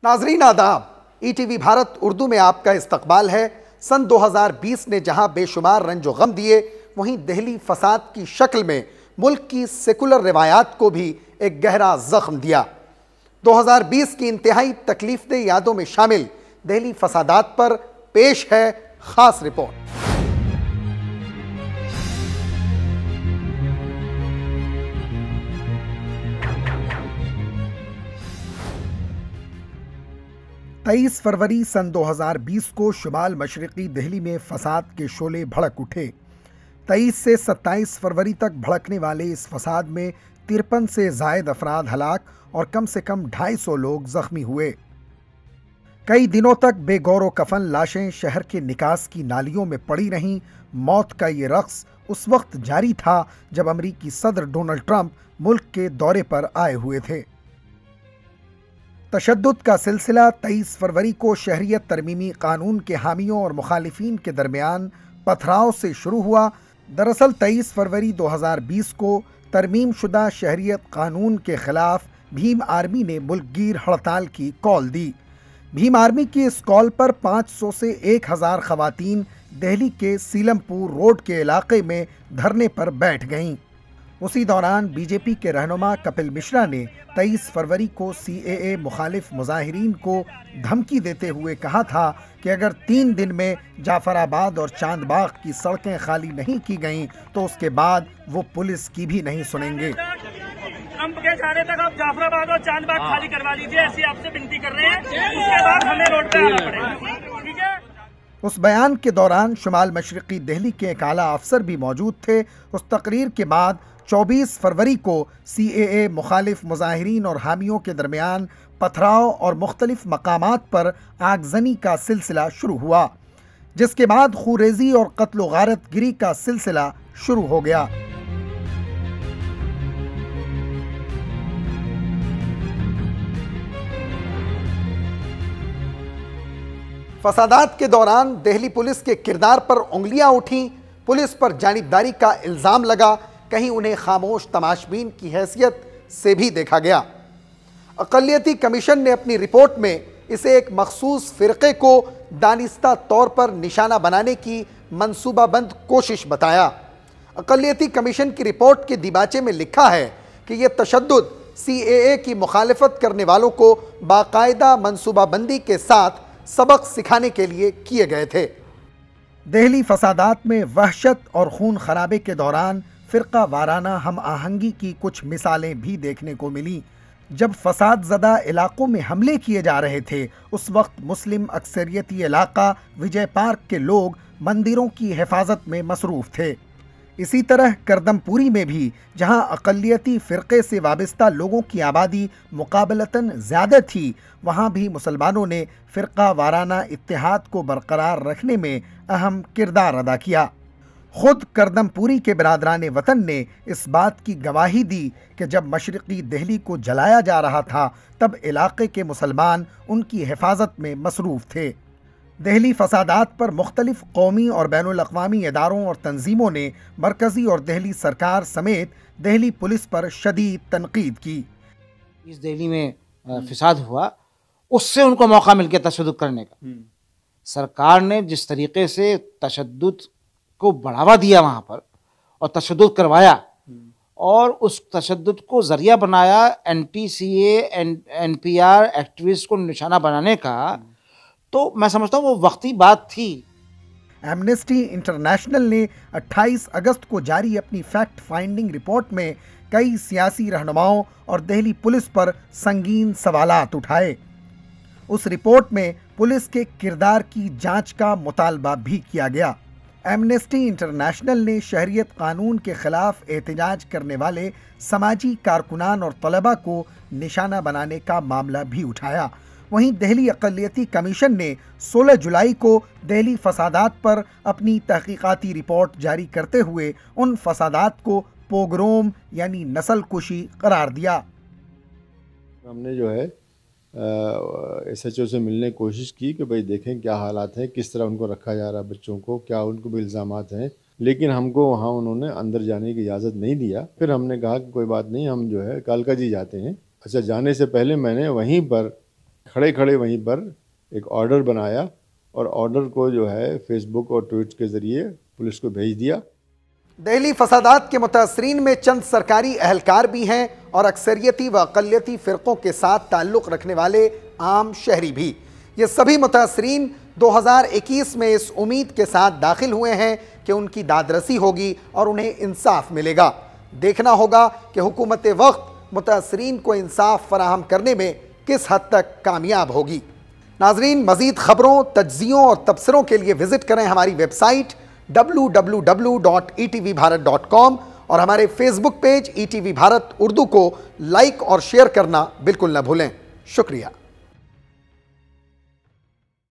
नाजरीन आदाब, ईटीवी भारत उर्दू में आपका इस्तकबाल है। सन 2020 ने जहां बेशुमार रंजो गम दिए, वहीं दहली फसाद की शक्ल में मुल्क की सेकुलर रिवायात को भी एक गहरा जख्म दिया। 2020 की इंतहाई तकलीफदेह यादों में शामिल दहली फसादात पर पेश है खास रिपोर्ट। तेईस फरवरी सन 2020 को शुमाल मशरक़ी दिल्ली में फसाद के शोले भड़क उठे। 23 से 27 फरवरी तक भड़कने वाले इस फसाद में 53 से ज़ायद अफराद हलाक और कम से कम 250 लोग जख्मी हुए। कई दिनों तक बेगौर कफन लाशें शहर के निकास की नालियों में पड़ी रहीं। मौत का ये रक्स उस वक्त जारी था जब अमरीकी सदर डोनाल्ड ट्रंप मुल्क के दौरे पर आए हुए थे। तशद्दुद का सिलसिला 23 फरवरी को शहरियत तरमीमी कानून के हामियों और मुखालिफिन के दरमियान पथराव से शुरू हुआ। दरअसल 23 फरवरी 2020 को तरमीम शुदा शहरियत कानून के खिलाफ भीम आर्मी ने मुल्कगीर हड़ताल की कॉल दी। भीम आर्मी की इस कॉल पर 500 से 1000 खवातीन दिल्ली के सीलमपुर रोड के इलाके में धरने पर बैठ गईं। उसी दौरान बीजेपी के रहनुमा कपिल मिश्रा ने 23 फरवरी को सीएए मुखालिफ मुजाहिरीन को धमकी देते हुए कहा था कि अगर 3 दिन में जाफराबाद और चांदबाग की सड़कें खाली नहीं की गईं तो उसके बाद वो पुलिस की भी नहीं सुनेंगे। हम के जाने तक आप जाफराबाद और चांदबाग खाली करवा लीजिए, ऐसी आपसे विनती कर रहे हैं। उसके बाद हमें रोड पे आना पड़ेगा, ठीक है। उस बयान के दौरान शुमाल मशरक़ी दिल्ली के एक आला अफसर भी मौजूद थे। उस तकरीर के बाद 24 फरवरी को सीएए मुखालिफ मुजाहिरीन और हामियों के दरमियान पथराव और मुख्तलिफ मकामात पर आगजनी का सिलसिला शुरू हुआ, जिसके बाद खूरेजी और कत्ल गारत गिरी का सिलसिला शुरू हो गया। फसादात के दौरान दिल्ली पुलिस के किरदार पर उंगलियां उठीं। पुलिस पर जानिबदारी का इल्ज़ाम लगा, कहीं उन्हें खामोश तमाशबीन की हैसियत से भी देखा गया। अक़लियती कमीशन ने अपनी रिपोर्ट में इसे एक मखसूस फ़िरक़े को दानिस्ता तौर पर निशाना बनाने की मंसूबाबंद कोशिश बताया। अक़लियती कमीशन की रिपोर्ट के दिबाचे में लिखा है कि यह तशद्दुद सीएए की मुखालिफत करने वालों को बाकायदा मंसूबाबंदी के साथ सबक सिखाने के लिए किए गए थे। दिल्ली फसादात में वहशत और खून खराबे के दौरान फ़िरका वाराना हम आहंगी की कुछ मिसालें भी देखने को मिली। जब फसाद ज़दा इलाकों में हमले किए जा रहे थे, उस वक्त मुस्लिम अक्सरियती इलाका विजय पार्क के लोग मंदिरों की हिफाजत में मसरूफ़ थे। इसी तरह करदमपुरी में भी, जहां अक़लियती फ़िरक़े से वाबस्ता लोगों की आबादी मुकाबलतन ज़्यादा थी, वहां भी मुसलमानों ने फ़िरका वाराना इत्तेहाद को बरकरार रखने में अहम किरदार अदा किया। खुद करदमपुरी के बिरादरान वतन ने इस बात की गवाही दी कि जब मशरक़ी दिल्ली को जलाया जा रहा था, तब इलाके के मुसलमान उनकी हिफाजत में मसरूफ़ थे। दिल्ली फसादात पर मुख्तलिफ कौमी और बैनुल अक़वामी इदारों और तंजीमों ने मरकज़ी और दिल्ली सरकार समेत दिल्ली पुलिस पर शदीद तनकीद की। इस दिल्ली में फसाद हुआ, उससे उनको मौका मिल गया तशद्दुद करने का। सरकार ने जिस तरीके से तशद्दुद को बढ़ावा दिया वहाँ पर और तशद्दुद करवाया और उस तशद्दुद को ज़रिया बनाया एंटी-सीए एनपीआर एक्टिविस्ट को निशाना बनाने का, तो मैं समझता हूँ वो वक्ती बात थी। एमनेस्टी इंटरनेशनल ने 28 अगस्त को जारी अपनी फैक्ट फाइंडिंग रिपोर्ट में कई सियासी रहनुमाओं और दिल्ली पुलिस पर संगीन सवालात उठाए। उस रिपोर्ट में पुलिस के किरदार की जांच का मुतालबा भी किया गया। एमनेस्टी इंटरनेशनल ने शहरियत कानून के खिलाफ एहतजाज करने वाले समाजी कारकुनान और तलबा को निशाना बनाने का मामला भी उठाया। वहीं दिल्ली अक़लियती कमीशन ने 16 जुलाई को दिल्ली फसादात पर अपनी तहकीकाती रिपोर्ट जारी करते हुए उन फसादात को पोग्रोम यानी नस्लकुशी करार दिया। हमने जो है एसएचओ से मिलने की कोशिश की कि भाई देखें क्या हालात हैं, किस तरह उनको रखा जा रहा है, बच्चों को क्या उनको भी इल्ज़ामात हैं, लेकिन हमको वहाँ उन्होंने अंदर जाने की इजाज़त नहीं दिया। फिर हमने कहा कि कोई बात नहीं, हम जो है कालका जी जाते हैं। अच्छा, जाने से पहले मैंने वहीं पर खड़े खड़े वहीं पर एक ऑर्डर बनाया और ऑर्डर को जो है फेसबुक और ट्वीट के ज़रिए पुलिस को भेज दिया। दिल्ली फसादात के मुतासरीन में चंद सरकारी अहलकार भी हैं और अक्सरियती व अक़लियती फ़िरक़ों के साथ ताल्लुक़ रखने वाले आम शहरी भी। ये सभी मुतासरीन 2021 में इस उम्मीद के साथ दाखिल हुए हैं कि उनकी दादरसी होगी और उन्हें इंसाफ मिलेगा। देखना होगा कि हुकूमत वक्त मुतासरीन को इंसाफ फराहम करने में किस हद तक कामयाब होगी। नाजरीन, मज़ीद ख़बरों, तज्ज़ियों और तबसरों के लिए विज़िट करें हमारी वेबसाइट www.etvbharat.com और हमारे Facebook page ETV Bharat Urdu को लाइक और शेयर करना बिल्कुल न भूलें। शुक्रिया।